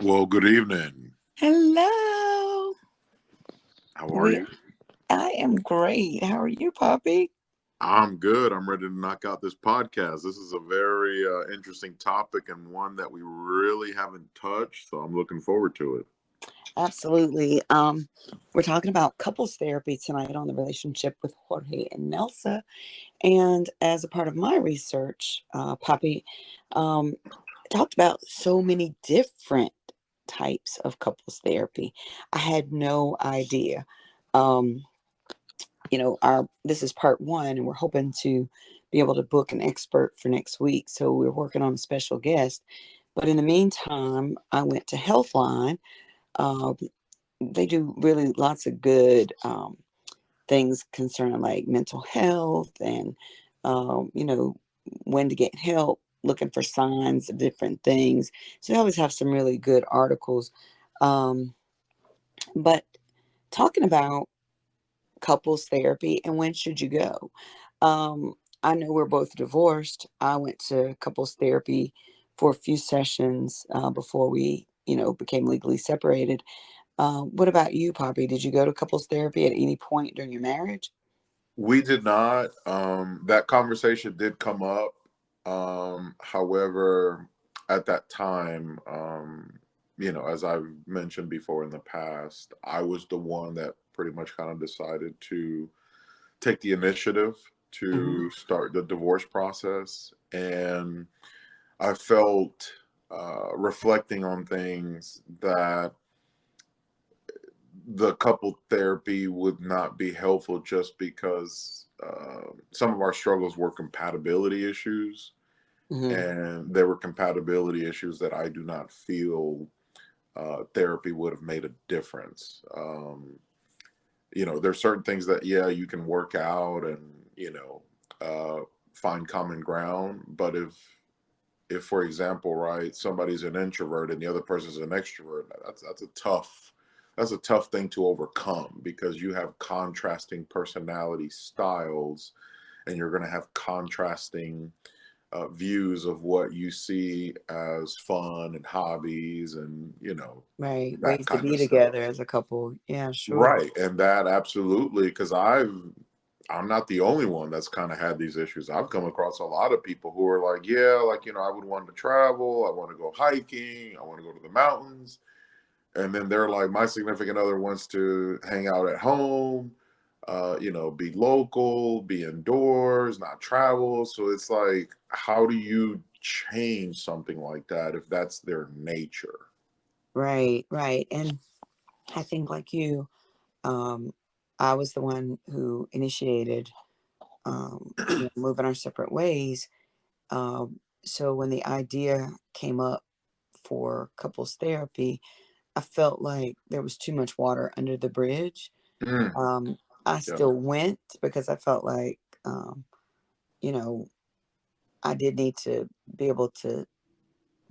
Well, good evening. Hello. How are We you? I am great. How are you, Poppy? I'm good. I'm ready to knock out this podcast. This is a very interesting topic and one that we really haven't touched, so I'm looking forward to it. Absolutely. We're talking about couples therapy tonight on the relationship with Jorge and Nelsa. And as a part of my research, Poppy, talked about so many different types of couples therapy. I had no idea. Um, our this is part one, and we're hoping to be able to book an expert for next week. So we're working on a special guest. But in the meantime, I went to Healthline. Um, they do really lots of good things concerning like mental health and you know when to get help, looking for signs of different things. So they always have some really good articles. Um, but talking about couples therapy and when should you go? Um, I know we're both divorced. I went to couples therapy for a few sessions before we, became legally separated. What about you, Poppy? Did you go to couples therapy at any point during your marriage? We did not. That conversation did come up. However, at that time, as I've mentioned before in the past, I was the one that pretty much kind of decided to take the initiative Hmm. to start the divorce process. And I felt, reflecting on things, that the couple therapy would not be helpful just because some of our struggles were compatibility issues. Hmm. And there were compatibility issues that I do not feel therapy would have made a difference. There's certain things that, yeah, you can work out and, uh, find common ground. But if for example, right, somebody's an introvert and the other person's an extrovert, that's a tough thing to overcome, because you have contrasting personality styles, and you're going to have contrasting views of what you see as fun and hobbies, and Right. that Ways to kind be of together stuff. as a couple. Yeah, sure. Right. And that absolutely, because I'm not the only one that's kind of had these issues. I've come across a lot of people who are like, yeah, like, I would want to travel. I want to go hiking. I want to go to the mountains. And then they're like, my significant other wants to hang out at home, be local, be indoors, not travel. So it's like, how do you change something like that if that's their nature? Right, right. And I think like you, um, I was the one who initiated moving our separate ways. So when the idea came up for couples therapy, I felt like there was too much water under the bridge. Mm, Um, I yeah. still went because I felt like, you know, I did need to be able to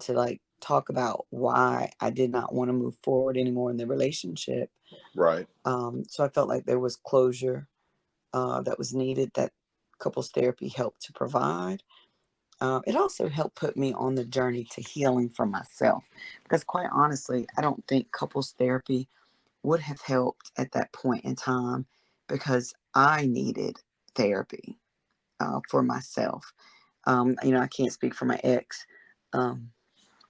like talk about why I did not want to move forward anymore in the relationship. Right. So I felt like there was closure that was needed that couples therapy helped to provide. It also helped put me on the journey to healing for myself because, quite honestly, I don't think couples therapy would have helped at that point in time because I needed therapy for myself. I can't speak for my ex, um,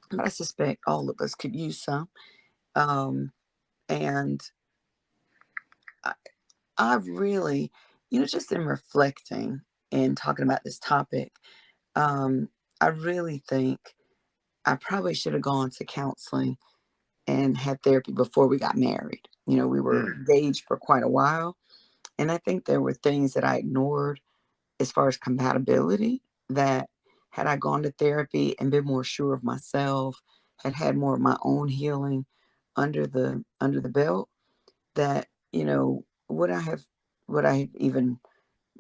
but I suspect all of us could use some. Um, and I, I've really, just in reflecting and talking about this topic, um, I really think I probably should have gone to counseling and had therapy before we got married. We were Mm, engaged for quite a while. And I think there were things that I ignored as far as compatibility that had I gone to therapy and been more sure of myself, had more of my own healing under the belt, that, would I have even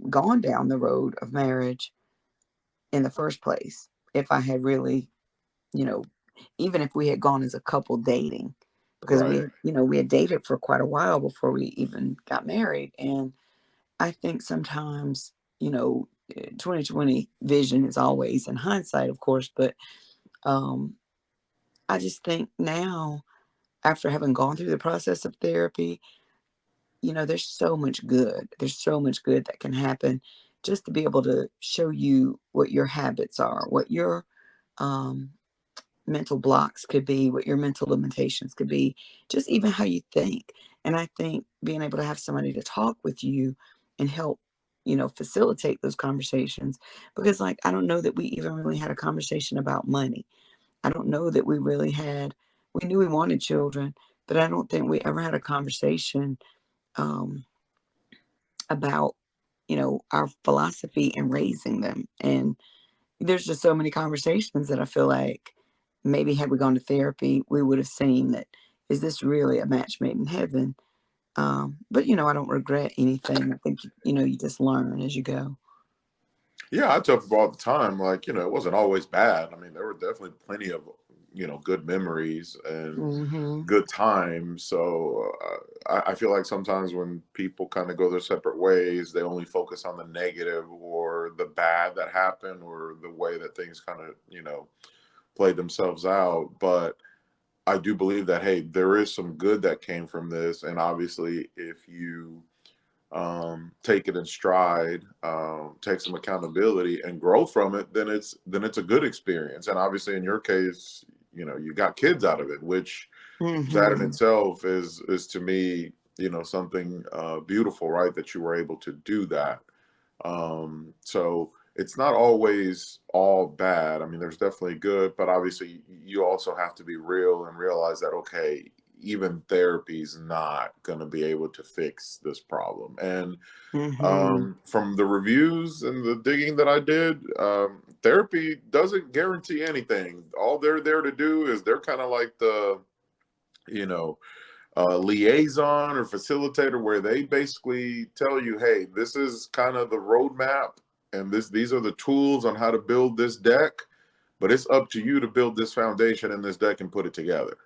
gone down the road of marriage in the first place if I had really, you know, even if we had gone as a couple dating, because right. we had dated for quite a while before we even got married. And I think sometimes, 2020 vision is always in hindsight, of course, but um, I just think now, after having gone through the process of therapy, there's so much good. There's so much good that can happen just to be able to show you what your habits are, what your um, mental blocks could be, what your mental limitations could be, just even how you think. And I think being able to have somebody to talk with you and help, facilitate those conversations. Because, like, I don't know that we even really had a conversation about money. I don't know that we knew we wanted children, but I don't think we ever had a conversation um, about, our philosophy in raising them. And there's just so many conversations that I feel like maybe had we gone to therapy, we would have seen that, is this really a match made in heaven? But I don't regret anything. I think, you just learn as you go. Yeah, I tell people all the time, like, it wasn't always bad. I mean, there were definitely plenty of, good memories and Mm-hmm. good times. So I feel like sometimes when people kind of go their separate ways, they only focus on the negative or the bad that happened or the way that things kind of, played themselves out. But I do believe that, hey, there is some good that came from this. And obviously, if you take it in stride, take some accountability and grow from it, then it's a good experience. And obviously, in your case, you got kids out of it, which that in Mm-hmm. itself is to me, something beautiful, right? That you were able to do that. So it's not always all bad. I mean, there's definitely good, but obviously you also have to be real and realize that, okay, even therapy is not going to be able to fix this problem. And Mm-hmm. from the reviews and the digging that I did, therapy doesn't guarantee anything. All they're there to do is they're kind of like the, you know, liaison or facilitator, where they basically tell you, hey, this is kind of the roadmap and these are the tools on how to build this deck, but it's up to you to build this foundation in this deck and put it together.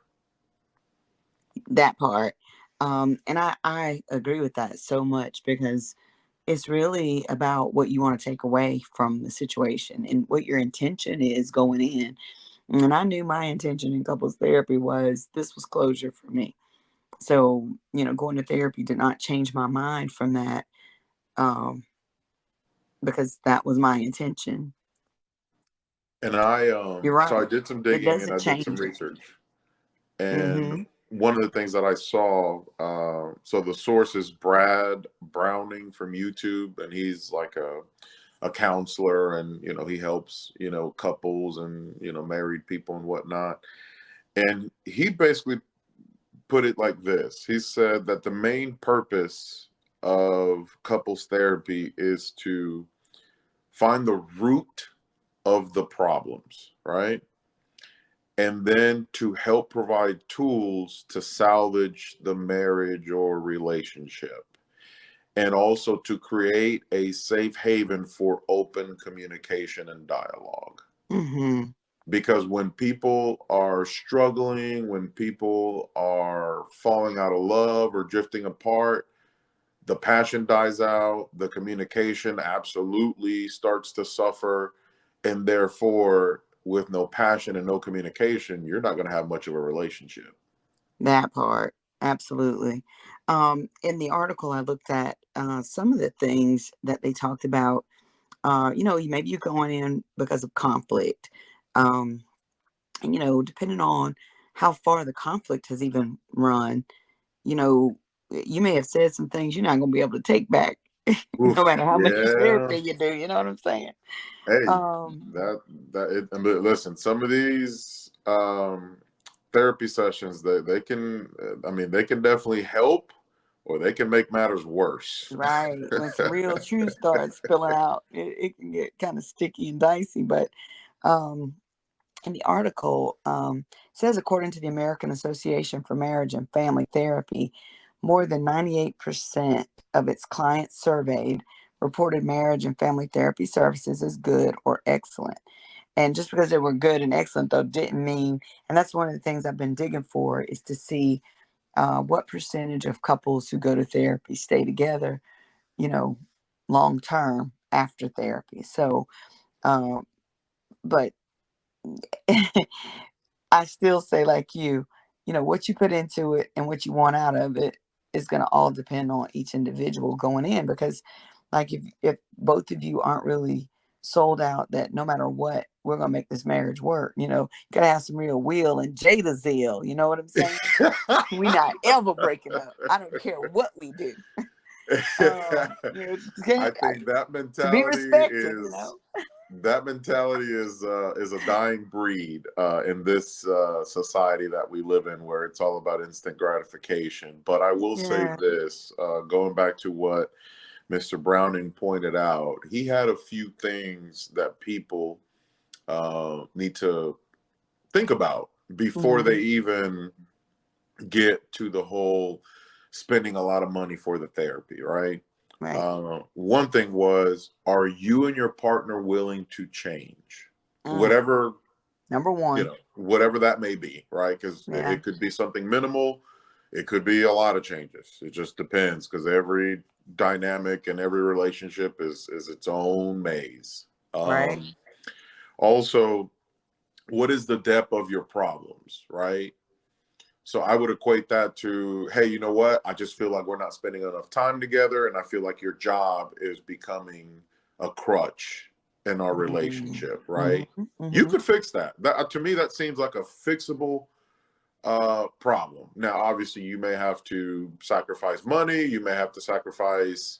That part. And I agree with that so much, because it's really about what you want to take away from the situation and what your intention is going in. And I knew my intention in couples therapy was, this was closure for me. So, going to therapy did not change my mind from that, um, because that was my intention. And You're so I right. did some It digging and doesn't I did some change it. research. And Mm-hmm. one of the things that I saw, so the source is Brad Browning from YouTube, and he's like a counselor, and he helps couples and married people and whatnot. And he basically put it like this. He said that the main purpose of couples therapy is to find the root of the problems, right? And then to help provide tools to salvage the marriage or relationship, and also to create a safe haven for open communication and dialogue. Mm-hmm. Because when people are struggling, when people are falling out of love or drifting apart, the passion dies out, the communication absolutely starts to suffer, and therefore, with no passion and no communication, you're not going to have much of a relationship. That part. Absolutely. In the article, I looked at some of the things that they talked about. Maybe you're going in because of conflict. Um, and, depending on how far the conflict has even run, you know, you may have said some things you're not going to be able to take back, no Oof, matter how much yeah. therapy you do. You know what I'm saying? Hey, Um, but listen, some of these therapy sessions, they can, I mean, they can definitely help, or they can make matters worse. right. When some real truth starts spilling out, it can get kind of sticky and dicey. But um, in the article, says, according to the American Association for Marriage and Family Therapy, more than 98% of its clients surveyed reported marriage and family therapy services as good or excellent. And just because they were good and excellent, though, didn't mean, and that's one of the things I've been digging for, is to see what percentage of couples who go to therapy stay together, you know, long term after therapy. So, but I still say, like you know, what you put into it and what you want out of it is going to all depend on each individual going in. Because, like, if both of you aren't really sold out that no matter what, we're going to make this marriage work, you know, you got to have some real will and Jada zeal. You know what I'm saying? We not ever breaking up. I don't care what we do. You know, I think that to be mentality respected, you know. is a dying breed in this society that we live in, where it's all about instant gratification. But I will say Yeah. this, going back to what Mr. Browning pointed out, he had a few things that people need to think about before they even get to the whole spending a lot of money for the therapy, right? Right. One thing was, are you and your partner willing to change? Whatever, Number one. whatever that may be, right? Because Yeah. it could be something minimal. It could be a lot of changes. It just depends, because every dynamic and every relationship is its own maze. Right. Also, what is the depth of your problems, right? So I would equate that to, hey, you know what? I just feel like we're not spending enough time together, and I feel like your job is becoming a crutch in our relationship, right? You could fix that. That to me, that seems like a fixable problem. Now, obviously, you may have to sacrifice money. You may have to sacrifice,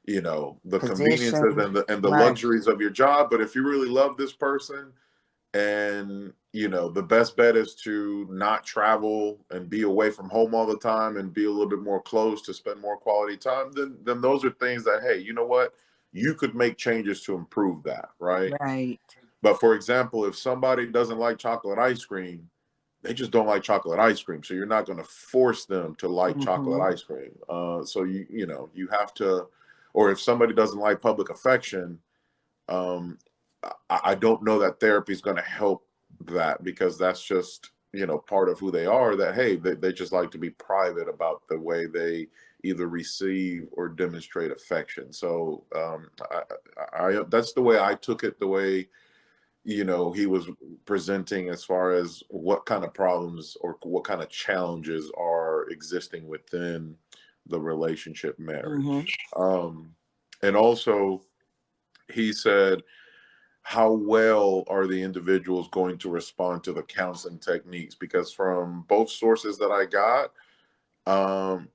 the Position. conveniences and the Right. luxuries of your job. But if you really love this person, and the best bet is to not travel and be away from home all the time and be a little bit more close to spend more quality time, then those are things that, hey, you know what, you could make changes to improve that, right? Right. But for example, if somebody doesn't like chocolate ice cream, they just don't like chocolate ice cream, so you're not going to force them to like chocolate ice cream. So you have to, or if somebody doesn't like public affection, um, I don't know that therapy is going to help that, because that's just, part of who they are, that, hey, they just like to be private about the way they either receive or demonstrate affection. So that's the way I took it, the way, he was presenting, as far as what kind of problems or what kind of challenges are existing within the relationship marriage. And also, he said, how well are the individuals going to respond to the counseling techniques? Because from both sources that I got,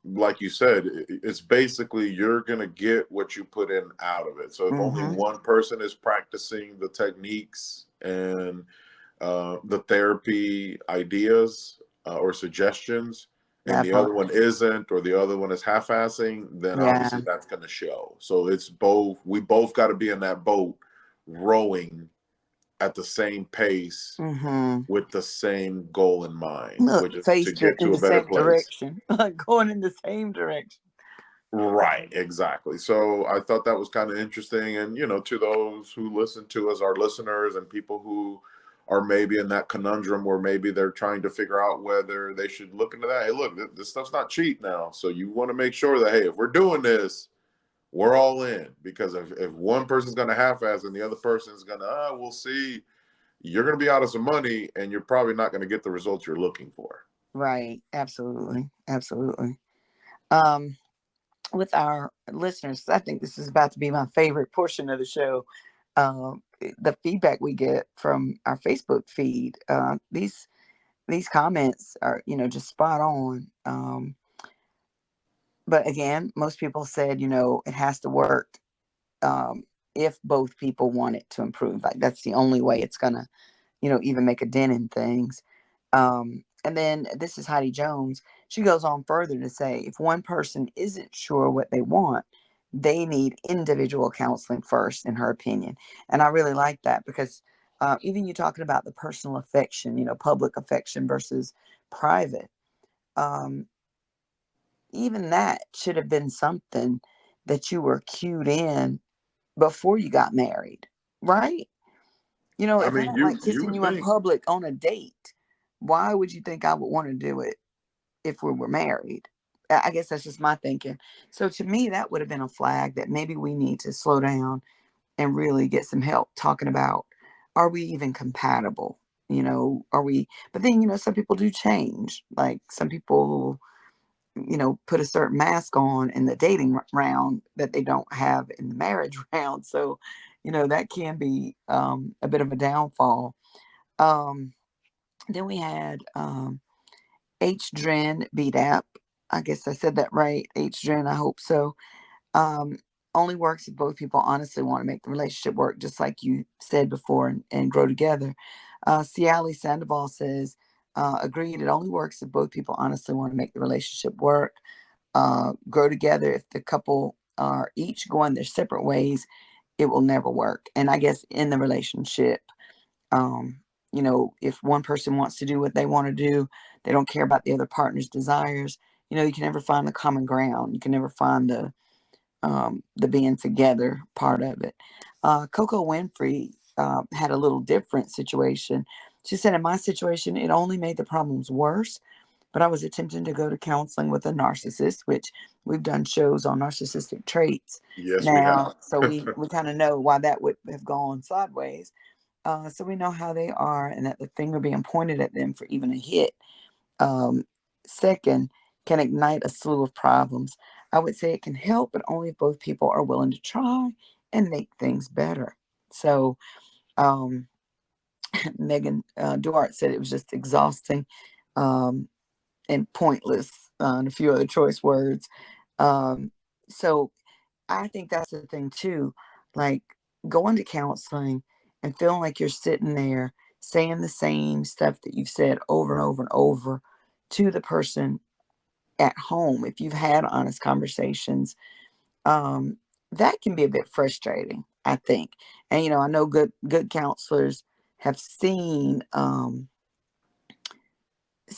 like you said, it's basically, you're going to get what you put in out of it. So if only one person is practicing the techniques and the therapy ideas or suggestions, and That the other part. one isn't, or the other one is half-assing, then Yeah. obviously that's going to show. So it's both. We both got to be in that boat, rowing at the same pace, with the same goal in mind, Look, which is to faced get in to a the better same place. direction. Going in the same direction. Right, exactly. So I thought that was kind of interesting. And, to those who listen to us, our listeners, and people who are maybe in that conundrum where maybe they're trying to figure out whether they should look into that. Hey, look, this stuff's not cheap now. So you want to make sure that, hey, if we're doing this, we're all in. Because if one person's going to half-ass and the other person's going to, we'll see, you're going to be out of some money, and you're probably not going to get the results you're looking for. Right. Absolutely. Absolutely. Um, with our listeners, I think this is about to be my favorite portion of the show. The feedback we get from our Facebook feed. These comments are, just spot on. But again, most people said, it has to work if both people want it to improve. Like, that's the only way it's gonna, even make a dent in things. And then this is Heidi Jones. She goes on further to say, if one person isn't sure what they want, they need individual counseling first, in her opinion. And I really like that, because even you talking about the personal affection, public affection versus private, um, even that should have been something that you were cued in before you got married, right? I If I mean, don't like you kissing would you in think. public on a date, why would you think I would want to do it if we were married? I guess that's just my thinking. So to me, that would have been a flag that maybe we need to slow down and really get some help talking about, are we even compatible? but then, some people do change. Like some people, put a certain mask on in the dating round that they don't have in the marriage round. So, that can be a bit of a downfall. Um, then we had HDREN BDAP. I guess I said that right. HDREN, I hope so. Um, Only works if both people honestly want to make the relationship work, just like you said before, and grow together. Ciali Sandoval says, agreed, it only works if both people honestly want to make the relationship work, grow together. If the couple are each going their separate ways, it will never work. And I guess in the relationship, um, if one person wants to do what they want to do, they don't care about the other partner's desires. You can never find the common ground. You can never find the being together part of it. Coco Winfrey had a little different situation. She said, in my situation, it only made the problems worse, but I was attempting to go to counseling with a narcissist, which we've done shows on narcissistic traits Yes, we now. have. So we kind of know why that would have gone sideways. So we know how they are, and that the finger being pointed at them for even a hit um, second can ignite a slew of problems. I would say it can help, but only if both people are willing to try and make things better. So um, Megan Duarte said it was just exhausting um, and pointless, and a few other choice words. Um, so I think that's the thing too, like going to counseling and feeling like you're sitting there saying the same stuff that you've said over and over and over to the person at home. If you've had honest conversations, um, that can be a bit frustrating, I think. And I know good counselors have seen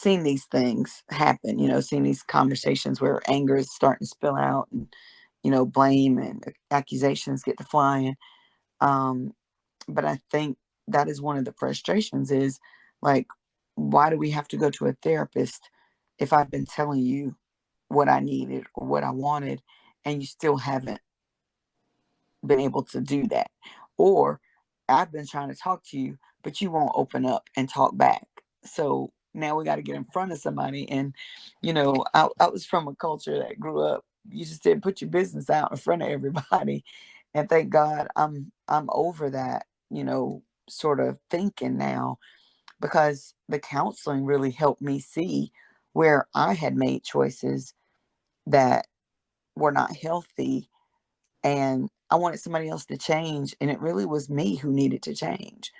these things happen. Seen these conversations where anger is starting to spill out, and blame and accusations get to flying. Um, but I think that is one of the frustrations is like, why do we have to go to a therapist if I've been telling you what I needed or what I wanted, and you still haven't been able to do that? Or I've been trying to talk to you, but you won't open up and talk back. So now we got to get in front of somebody. And, I was from a culture that grew up, you just didn't put your business out in front of everybody. And thank God I'm over that, sort of thinking now, because the counseling really helped me see where I had made choices that were not healthy, and I wanted somebody else to change, and it really was me who needed to change.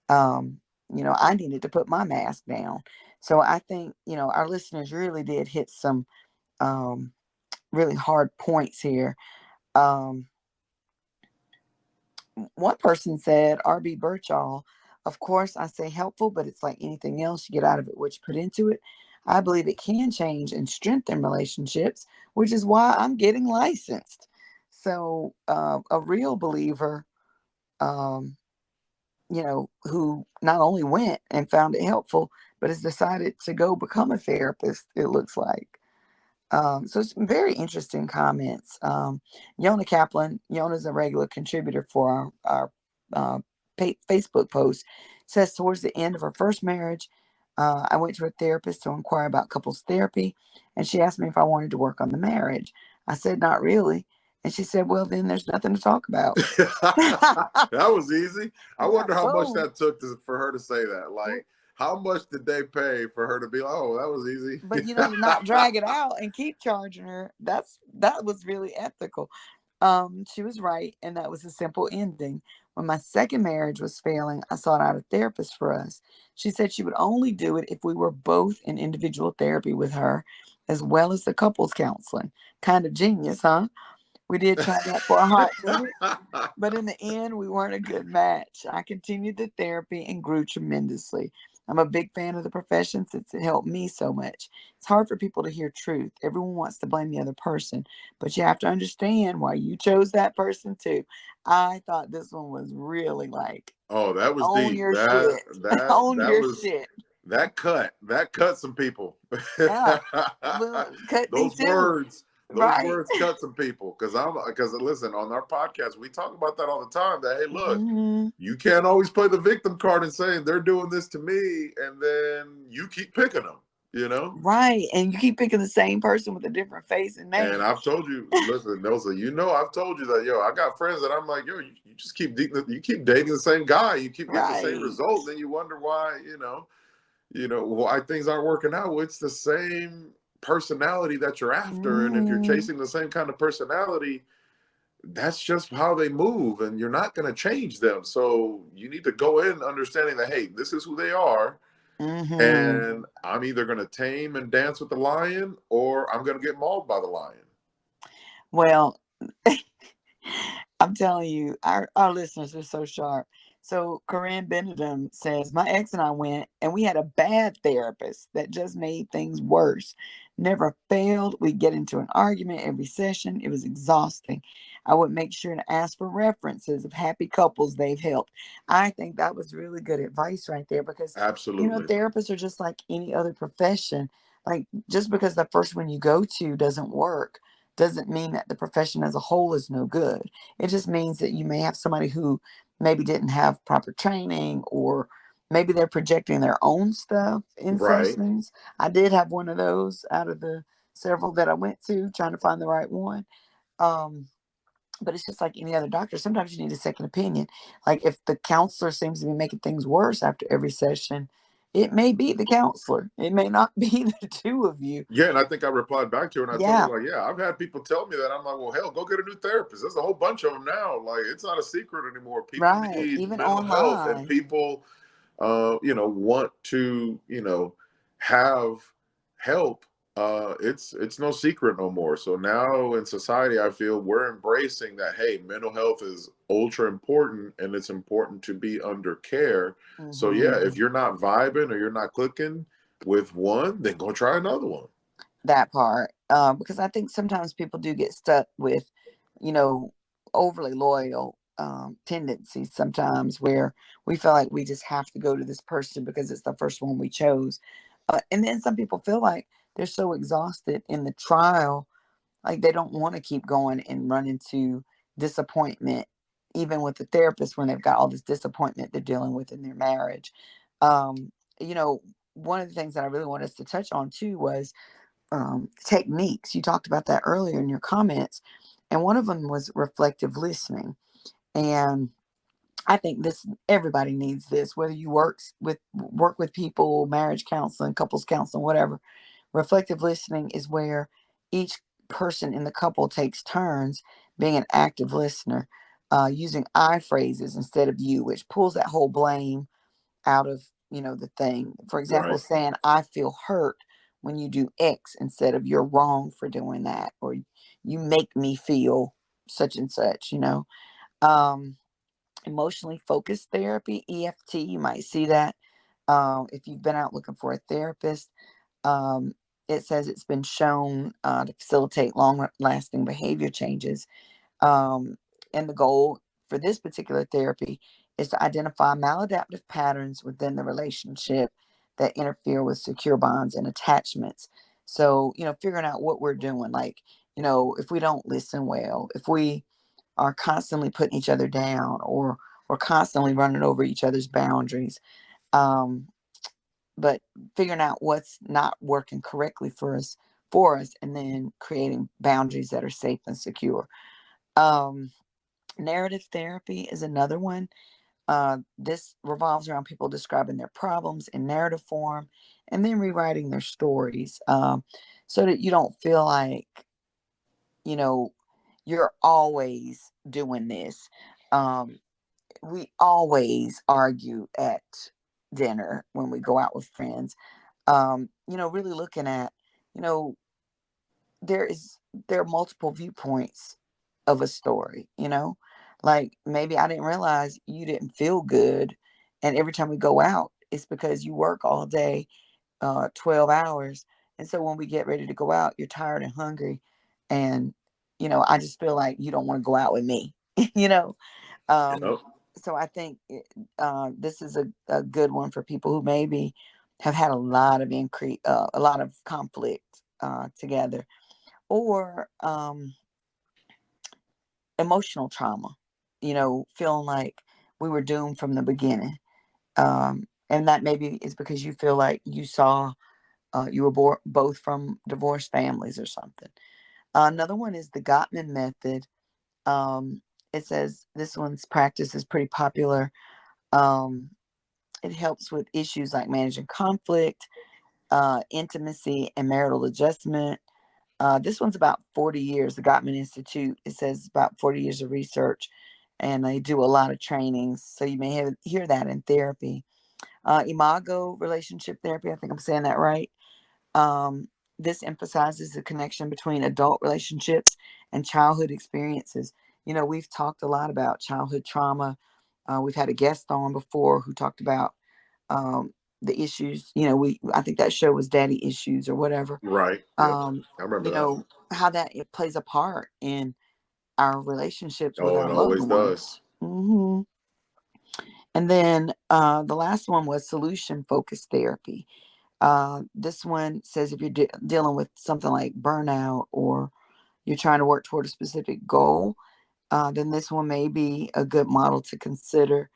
Um, I needed to put my mask down. So I think, our listeners really did hit some um, really hard points here. Um, One person said, RB Birchall, of course, I say helpful, but it's like anything else. You get out of it what you put into it. I believe it can change and strengthen relationships, which is why I'm getting licensed. So, a real believer, um, who not only went and found it helpful, but has decided to go become a therapist, it looks like. So it's very interesting comments. Yona Kaplan, Yona's a regular contributor for our Facebook post, says towards the end of her first marriage, I went to a therapist to inquire about couples therapy, and she asked me if I wanted to work on the marriage. I said, not really. And she said, well, then there's nothing to talk about. That was easy. I Yeah, wonder how much boom. that took for her to say that. Like, how much did they pay for her to be like, oh, that was easy? But to not drag it out and keep charging her, that was really ethical. She was right, and that was a simple ending. When my second marriage was failing, I sought out a therapist for us. She said she would only do it if we were both in individual therapy with her, as well as the couples counseling. Kind of genius, huh? We did try that for a hot minute, but in the end, we weren't a good match. I continued the therapy and grew tremendously. I'm a big fan of the profession since it helped me so much. It's hard for people to hear truth. Everyone wants to blame the other person, but you have to understand why you chose that person too. I thought this one was really like, Oh, that was own deep. your That shit. that Own that your was shit. that cut some people. Yeah. Well, cut me Those too. words, those Right. words cut some people, because listen, on our podcast we talk about that all the time. That hey, look, Mm-hmm. you can't always play the victim card and saying they're doing this to me, and then you keep picking them. You know. Right. And you keep picking the same person with a different face and And name. I've told you, listen, Nelsa, I've told you that, I got friends that I'm like, you just you keep dating the same guy, you keep getting the same Right. result, then you wonder why, why things aren't working out. Well, it's the same personality that you're after, and if you're Mm-hmm. chasing the same kind of personality, that's just how they move, and you're not going to change them. So you need to go in understanding that, hey, this is who they are, Mm-hmm. and I'm either going to tame and dance with the lion, or I'm going to get mauled by the lion. Well, I'm telling you, our listeners are so sharp. So Corinne Benedum says, my ex and I went and we had a bad therapist that just made things worse. Never failed. We'd get into an argument every session. It was exhausting. I would make sure to ask for references of happy couples they've helped. I think that was really good advice right there because, Absolutely. therapists are just like any other profession. Like just because the first one you go to doesn't work doesn't mean that the profession as a whole is no good. It just means that you may have somebody who maybe didn't have proper training, or maybe they're projecting their own stuff in Right. sessions. I did have one of those out of the several that I went to, trying to find the right one. Um, but it's just like any other doctor. Sometimes you need a second opinion. Like if the counselor seems to be making things worse after every session, it may be the counselor. It may not be the two of you. Yeah, and I think I replied back to her and I told Yeah, her, like, yeah, I've had people tell me that. I'm like, well, hell, go get a new therapist. There's a whole bunch of them now. Like, it's not a secret anymore. People right. need Even mental health, and online. people, want to, have help. It's no secret no more. So now in society, I feel we're embracing that. Hey, mental health is ultra important, and it's important to be under care. So yeah, Mm-hmm. if you're not vibing or you're not clicking with one, then go try another one. That part, because I think sometimes people do get stuck with, you know, overly loyal tendencies sometimes, where we feel like we just have to go to this person because it's the first one we chose. And then some people feel like they're so exhausted in the trial, like they don't want to keep going and run into disappointment, even with the therapist, when they've got all this disappointment they're dealing with in their marriage. Um, you know, one of the things that I really wanted us to touch on too was techniques. You talked about that earlier in your comments, and one of them was reflective listening. And I think this everybody needs this, whether you work with people, marriage counseling, couples counseling, whatever. Reflective listening is where each person in the couple takes turns being an active listener, using I phrases instead of you, which pulls that whole blame out of the thing. For example, Right. saying I feel hurt when you do X instead of you're wrong for doing that, or you make me feel such and such. Um, Emotionally focused therapy, EFT. You might see that if you've been out looking for a therapist. Um, it says it's been shown to facilitate long lasting behavior changes. Um, and the goal for this particular therapy is to identify maladaptive patterns within the relationship that interfere with secure bonds and attachments. So, figuring out what we're doing, like, if we don't listen well, if we are constantly putting each other down, or we're constantly running over each other's boundaries. Um, but figuring out what's not working correctly for us, and then creating boundaries that are safe and secure. Um, Narrative therapy is another one. This revolves around people describing their problems in narrative form and then rewriting their stories, so that you don't feel like, you know, you're always doing this. Um, we always argue at dinner when we go out with friends. Really looking at, you know, there is there are multiple viewpoints of a story. Like maybe I didn't realize you didn't feel good, and every time we go out it's because you work all day, 12 hours, and so when we get ready to go out you're tired and hungry, and I just feel like you don't want to go out with me. you know um Yep. so I think this is a good one for people who maybe have had a lot of conflict together. or emotional trauma, feeling like we were doomed from the beginning. And that maybe is because you feel like you were both from divorced families or something. Another one is the Gottman method. Um, it says this one's practice is pretty popular. Um, it helps with issues like managing conflict, intimacy, and marital adjustment. This one's about 40 years, the Gottman Institute. It says about 40 years of research, and they do a lot of trainings. So you may hear that in therapy. Imago relationship therapy, I think I'm saying that right. Um, this emphasizes the connection between adult relationships and childhood experiences. We've talked a lot about childhood trauma. We've had a guest on before who talked about um, the issues. I think that show was Daddy Issues or whatever. Right. Yep. I remember that. How that it plays a part in our relationships with Oh, our it loved always ones. does. Hmm. And then the last one was solution focused therapy. This one says if you're dealing with something like burnout or you're trying to work toward a specific goal, then this one may be a good model to consider.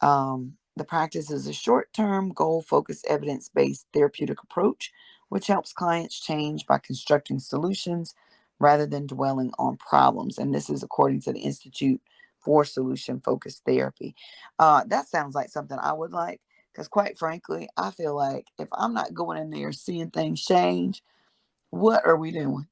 The practice is a short-term, goal-focused, evidence-based therapeutic approach, which helps clients change by constructing solutions rather than dwelling on problems. And this is according to the Institute for Solution-Focused Therapy. That sounds like something I would like, because quite frankly, I feel like if I'm not going in there seeing things change, what are we doing?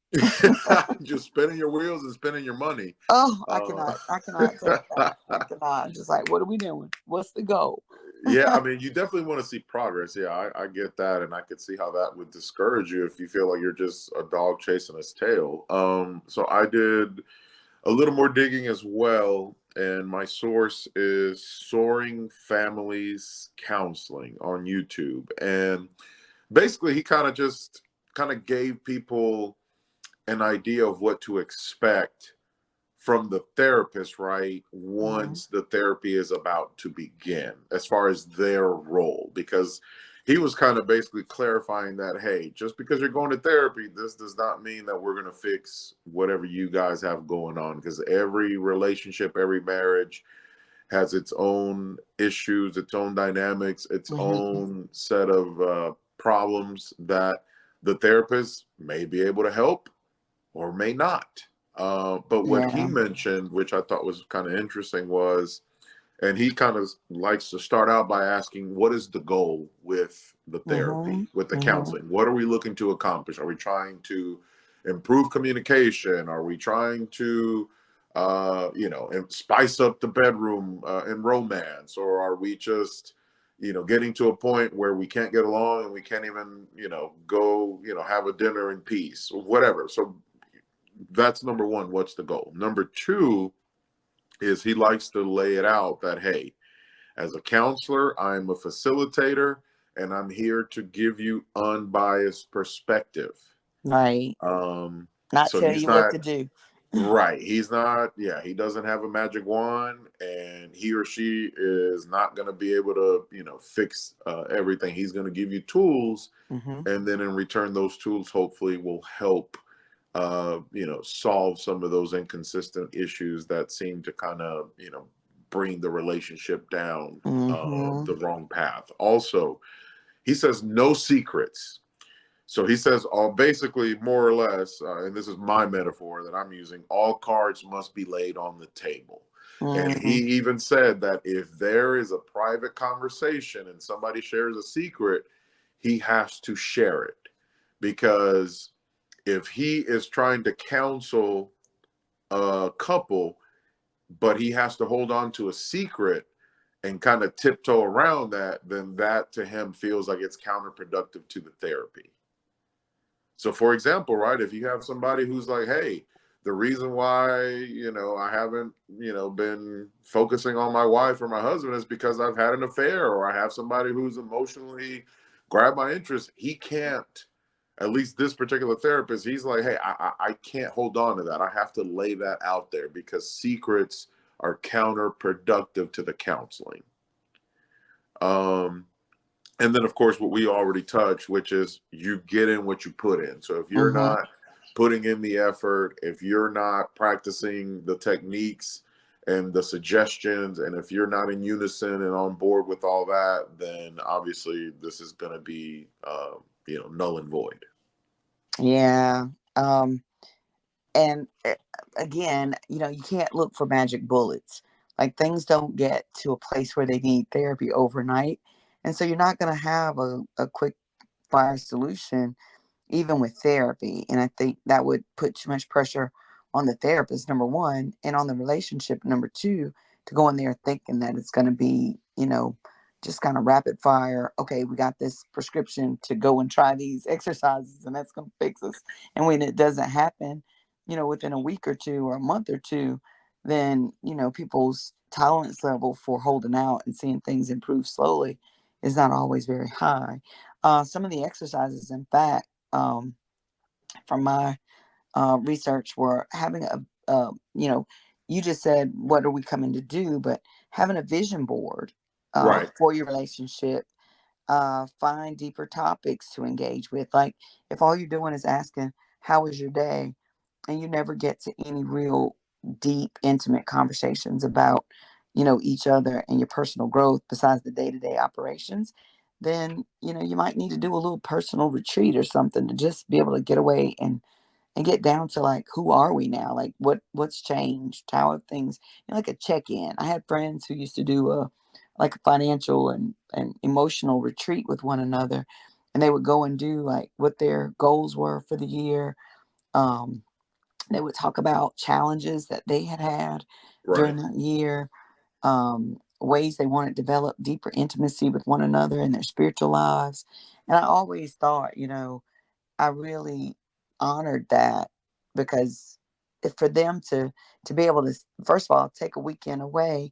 Just spinning your wheels and spending your money. Oh, I Uh, cannot take that. I cannot. I'm just like, what are we doing? What's the goal? yeah, I mean, you definitely want to see progress. Yeah, I get that, and I could see how that would discourage you if you feel like you're just a dog chasing its tail. So I did a little more digging as well, and my source is Soaring Families Counseling on YouTube, and basically he kind of gave people an idea of what to expect from the therapist, right? Mm-hmm. Once the therapy is about to begin, as far as their role, because he was kind of basically clarifying that, hey, just because you're going to therapy, this does not mean that we're going to fix whatever you guys have going on, because every relationship, every marriage has its own issues, its own dynamics, its Mm-hmm. own set of problems that the therapist may be able to help or may not. But what he Yeah. mentioned, which I thought was kind of interesting, was, and he kind of likes to start out by asking, what is the goal with the Mm-hmm. therapy, with the Mm-hmm. counseling? What are we looking to accomplish? Are we trying to improve communication? Are we trying to, spice up the bedroom in romance? Or are we just, getting to a point where we can't get along and we can't even, go, have a dinner in peace or whatever? So that's number one. What's the goal? Number two is he likes to lay it out that, hey, as a counselor, I'm a facilitator and I'm here to give you unbiased perspective. Right. Um, Not so tell he's you what not to do. right. He's not, yeah, he doesn't have a magic wand, and he or she is not going to be able to, fix everything. He's going to give you tools, Mm-hmm. and then in return, those tools hopefully will help solve some of those inconsistent issues that seem to kind of, bring the relationship down Mm-hmm. the wrong path. Also, he says no secrets. So he says, all basically, more or less, and this is my metaphor that I'm using, all cards must be laid on the table. And he Mm-hmm. even said that if there is a private conversation and somebody shares a secret, he has to share it. Because if he is trying to counsel a couple, but he has to hold on to a secret and kind of tiptoe around that, then that to him feels like it's counterproductive to the therapy. So, for example, right, if you have somebody who's like, hey, the reason why, I haven't, been focusing on my wife or my husband is because I've had an affair or I have somebody who's emotionally grabbed my interest, he can't, at least this particular therapist, he's like, hey, I can't hold on to that. I have to lay that out there because secrets are counterproductive to the counseling. Um, and then, of course, what we already touched, which is you get in what you put in. So if you're Mm-hmm. not putting in the effort, if you're not practicing the techniques and the suggestions, and if you're not in unison and on board with all that, then obviously this is going to be, null and void. Yeah. And again, you can't look for magic bullets. Like, things don't get to a place where they need therapy overnight. And so you're not going to have a quick fire solution, even with therapy. And I think that would put too much pressure on the therapist, number one, and on the relationship, number two, to go in there thinking that it's going to be, just kind of rapid fire. Okay, we got this prescription to go and try these exercises and that's going to fix us. And when it doesn't happen, within a week or two or a month or two, then, people's tolerance level for holding out and seeing things improve slowly is not always very high. Some of the exercises, in fact, from my research, were having you just said, what are we coming to do? But having a vision board Right. for your relationship, find deeper topics to engage with. Like, if all you're doing is asking, how was your day? And you never get to any real deep, intimate conversations about, each other and your personal growth besides the day-to-day operations, then, you might need to do a little personal retreat or something to just be able to get away and get down to, like, who are we now? Like, what's changed? How have things, like a check-in. I had friends who used to do a financial and emotional retreat with one another, and they would go and do, like, what their goals were for the year. They would talk about challenges that they had Right. during that year, ways they wanted to develop deeper intimacy with one another in their spiritual lives. And I always thought, I really honored that, because for them to be able to, first of all, take a weekend away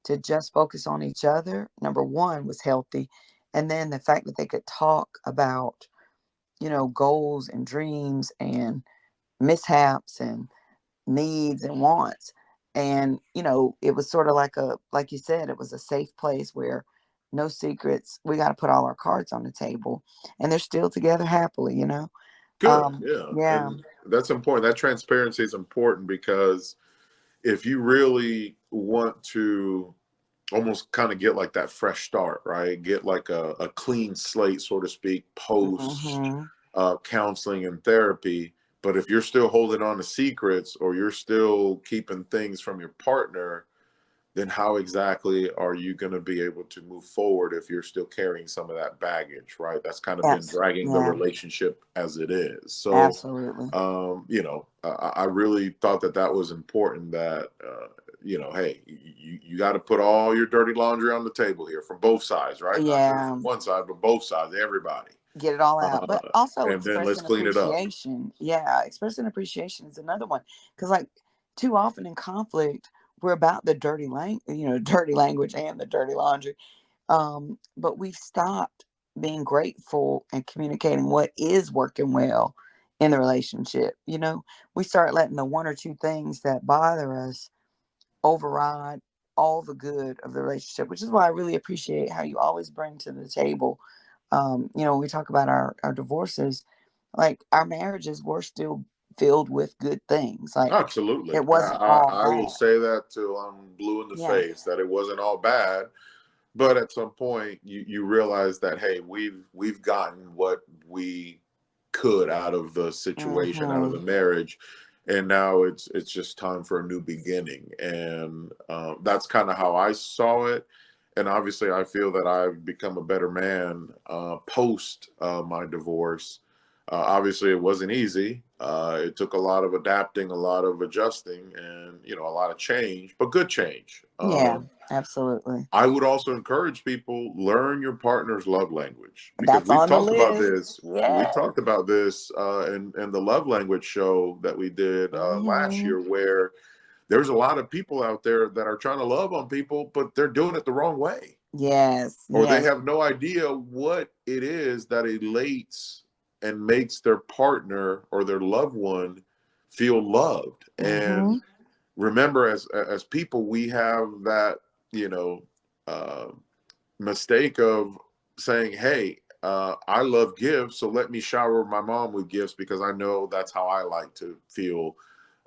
to just focus on each other, number one, was healthy. And then the fact that they could talk about, goals and dreams and mishaps and needs and wants. And, it was sort of like you said, it was a safe place where no secrets. We got to put all our cards on the table, and they're still together happily. Good. Yeah. Yeah. And that's important. That transparency is important, because if you really want to almost kind of get like that fresh start, right? Get like a clean slate, so to speak, post Mm-hmm. counseling and therapy. But if you're still holding on to secrets, or you're still keeping things from your partner, then how exactly are you going to be able to move forward if you're still carrying some of that baggage, right? That's kind of been Yes. dragging the Yeah. relationship as it is. So, Absolutely. I really thought that was important, that, hey, you got to put all your dirty laundry on the table here from both sides, right? Not just Yeah. from one side, but both sides, everybody. Get it all out, but also And then let's expressing clean it up. appreciation. Yeah, expressing appreciation is another one, because, like, too often in conflict, we're about the dirty dirty language and the dirty laundry. But we've stopped being grateful and communicating what is working well in the relationship. We start letting the one or two things that bother us override all the good of the relationship, which is why I really appreciate how you always bring to the table, when we talk about our divorces, like, our marriages were still filled with good things. Like, Absolutely. it wasn't all I will bad. say that till I'm blue in the Yeah. face, that it wasn't all bad. But at some point, you realize that, hey, we've gotten what we could out of the situation, out of Mm-hmm. the marriage, and now it's just time for a new beginning. And that's kind of how I saw it. And obviously, I feel that I've become a better man post my divorce. Obviously, it wasn't easy. It took a lot of adapting, a lot of adjusting, and a lot of change, but good change. Yeah, absolutely. I would also encourage people, learn your partner's love language, because That's on the list. we Yeah. talked about this in the love language show that we did last Mm-hmm. year, where there's a lot of people out there that are trying to love on people, but they're doing it the wrong way, Yes. or they Yes. have no idea what it is that elates and makes their partner or their loved one feel loved. And Mm-hmm. remember, as people, we have that, you know uh, mistake of saying, hey, I love gifts, so let me shower my mom with gifts because I know that's how I like to feel,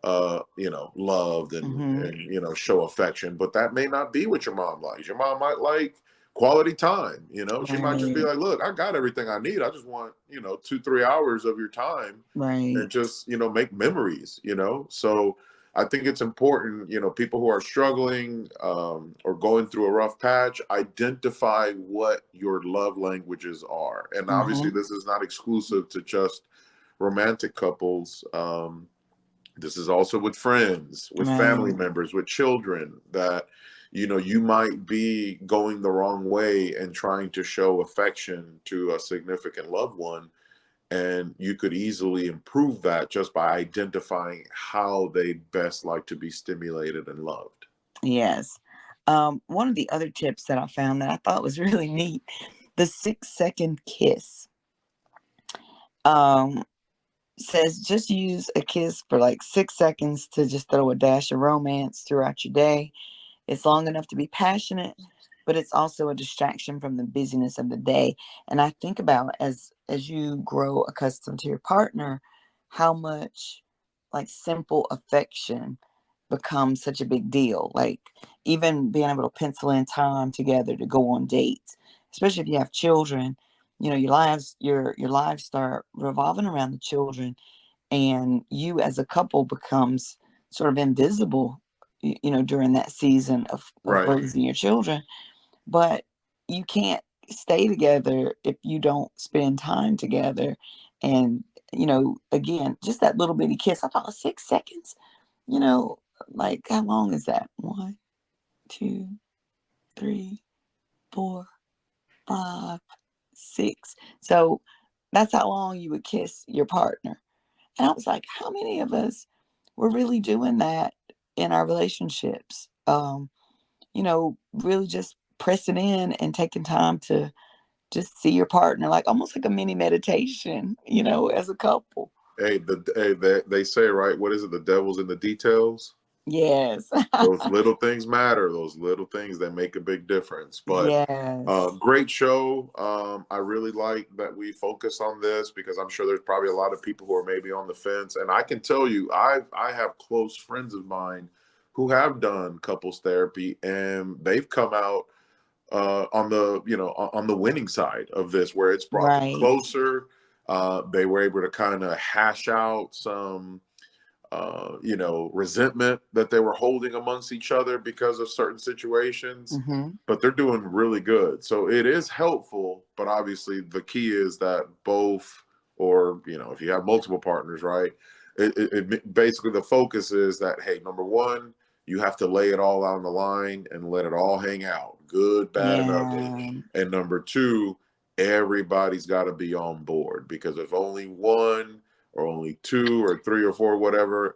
loved and show affection. But that may not be what your mom likes. Your mom might like quality time. She might just be Right. like, look, I got everything I need. I just want 2-3 hours of your time Right. and just make memories. So I think it's important, people who are struggling or going through a rough patch, identify what your love languages are. And obviously, Mm-hmm. this is not exclusive to just romantic couples. This is also with friends, with family Right. members, with children that, you might be going the wrong way and trying to show affection to a significant loved one. And you could easily improve that just by identifying how they best like to be stimulated and loved. Yes. One of the other tips that I found that I thought was really neat, the 6-second kiss. Um, Says just use a kiss for like 6 seconds to just throw a dash of romance throughout your day. It's long enough to be passionate, but it's also a distraction from the busyness of the day. And I think about as you grow accustomed to your partner, how much like simple affection becomes such a big deal. Like even being able to pencil in time together to go on dates, especially if you have children. Your lives start revolving around the children, and you as a couple becomes sort of invisible, during that season of Right. raising your children. But you can't stay together if you don't spend time together. And again, just that little bitty kiss, I thought 6 seconds, you know like how long is that? 1, 2, 3, 4, 5, 6. So that's how long you would kiss your partner. And I was like, how many of us were really doing that in our relationships? Really just pressing in and taking time to just see your partner, like almost like a mini meditation, as a couple. They say, right, what is it? The devil's in the details. Yes. Those little things matter. Those little things that make a big difference. But Yes. great show. I really like that we focus on this because I'm sure there's probably a lot of people who are maybe on the fence. And I can tell you, I have close friends of mine who have done couples therapy, and they've come out on the on the winning side of this, where it's brought them Right. closer. They were able to kind of hash out some resentment that they were holding amongst each other because of certain situations, Mm-hmm. but they're doing really good. So it is helpful, but obviously the key is that both, or, if you have multiple partners, right? It basically, the focus is that, hey, number one, you have to lay it all out on the line and let it all hang out, good, bad, and ugly. Yeah. And number two, everybody's got to be on board, because if only one or only two or three or four, whatever,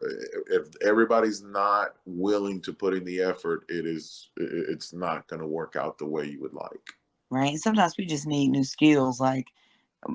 if everybody's not willing to put in the effort, it's not going to work out the way you would like. Right. Sometimes we just need new skills, like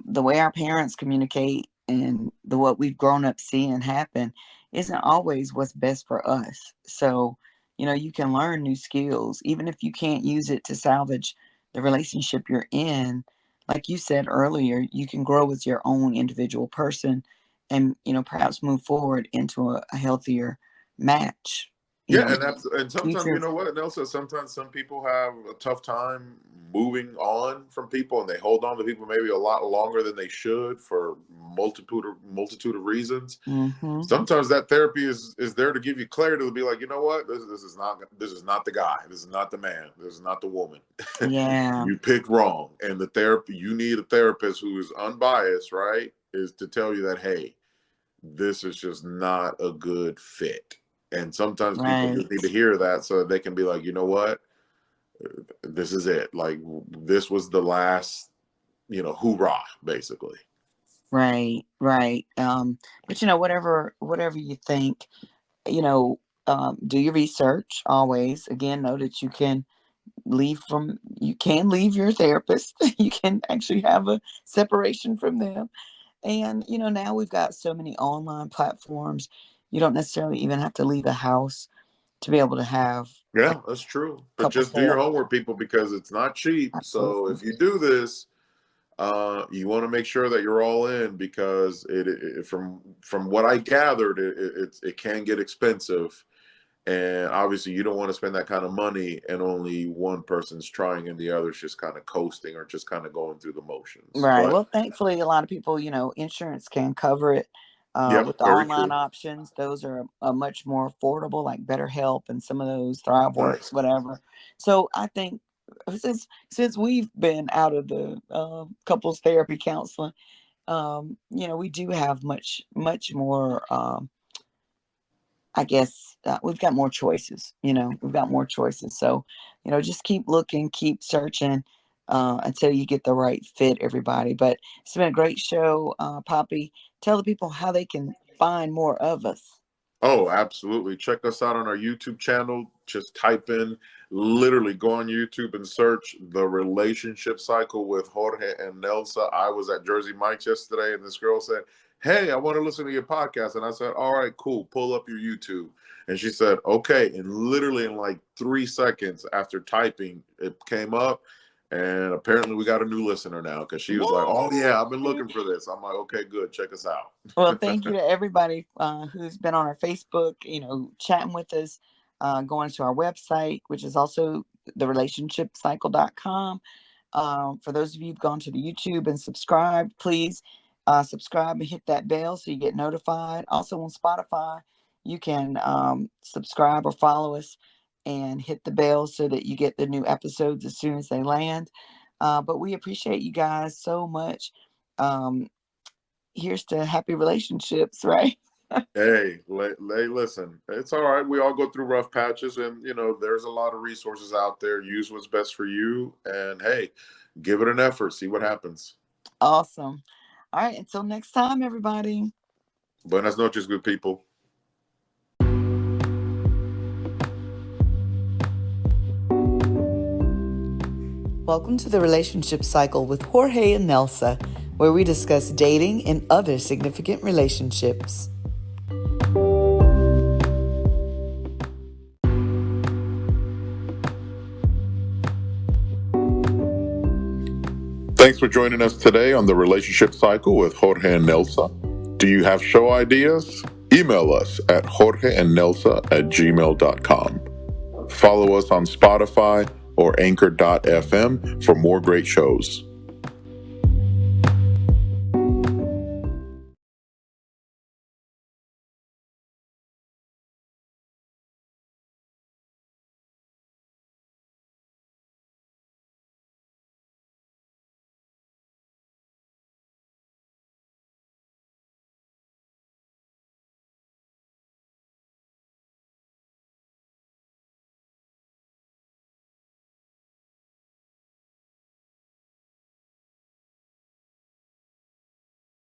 the way our parents communicate and the what we've grown up seeing happen isn't always what's best for us. So, you can learn new skills, even if you can't use it to salvage the relationship you're in. Like you said earlier, you can grow as your own individual person and, perhaps move forward into a healthier match, Yeah, and sometimes, future. you know what, Nelsa, sometimes some people have a tough time moving on from people, and they hold on to people maybe a lot longer than they should for multitude of reasons. Mm-hmm. Sometimes that therapy is there to give you clarity, to be like, you know what, this is not the guy, this is not the man, this is not the woman. Yeah. You picked wrong, and the therapy, you need a therapist who is unbiased, right? Is to tell you that, hey, this is just not a good fit. And sometimes people Right. just need to hear that so that they can be like, you know what, this is it. Like, this was the last, hoorah, basically. Right, right. But whatever you think, do your research always. Again, know that you can leave your therapist. You can actually have a separation from them. And, now we've got so many online platforms. You don't necessarily even have to leave a house to be able to have a Yeah, that's true. But couple just do your therapy. homework, people, because it's not cheap. So Absolutely. if you do this, you want to make sure that you're all in, because from what I gathered, it can get expensive. And obviously, you don't want to spend that kind of money and only one person's trying and the other's just kind of coasting or just kind of going through the motions. Right. But Well, thankfully, a lot of people, insurance can cover it. yep, With the very online true. options, those are much more affordable, like BetterHelp and some of those ThriveWorks, whatever. So I think since we've been out of the couples therapy counseling, we do have much more. I guess we've got more choices. We've got more choices. So, just keep looking, keep searching until you get the right fit, everybody. But it's been a great show, Poppy. Tell the people how they can find more of us. Oh, absolutely. Check us out on our YouTube channel. Just literally go on YouTube and search The Relationship Cycle with Jorge and Nelsa. I was at Jersey Mike's yesterday, and this girl said, "Hey, I want to listen to your podcast." And I said, "All right, cool. Pull up your YouTube." And she said, "Okay." And literally in like 3 seconds after typing, it came up. And apparently we got a new listener now, because she was like, "Oh, yeah, I've been looking for this." I'm like, "Okay, good. Check us out." Well, thank you to everybody who's been on our Facebook, chatting with us, going to our website, which is also therelationshipcycle.com. For those of you who've gone to the YouTube and subscribed, please subscribe and hit that bell so you get notified. Also on Spotify, you can subscribe or follow us and hit the bell so that you get the new episodes as soon as they land. But we appreciate you guys so much. Here's to happy relationships, right? Hey, listen, it's all right. We all go through rough patches, and there's a lot of resources out there. Use what's best for you, and hey, give it an effort. See what happens. Awesome. All right. Until next time, everybody. Buenas noches, good people. Welcome to the Relationship Cycle with Jorge and Nelsa, where we discuss dating and other significant relationships. Thanks for joining us today on The Relationship Cycle with Jorge and Nelsa. Do you have show ideas? Email us at jorgeandnelsa@gmail.com. Follow us on Spotify or anchor.fm for more great shows.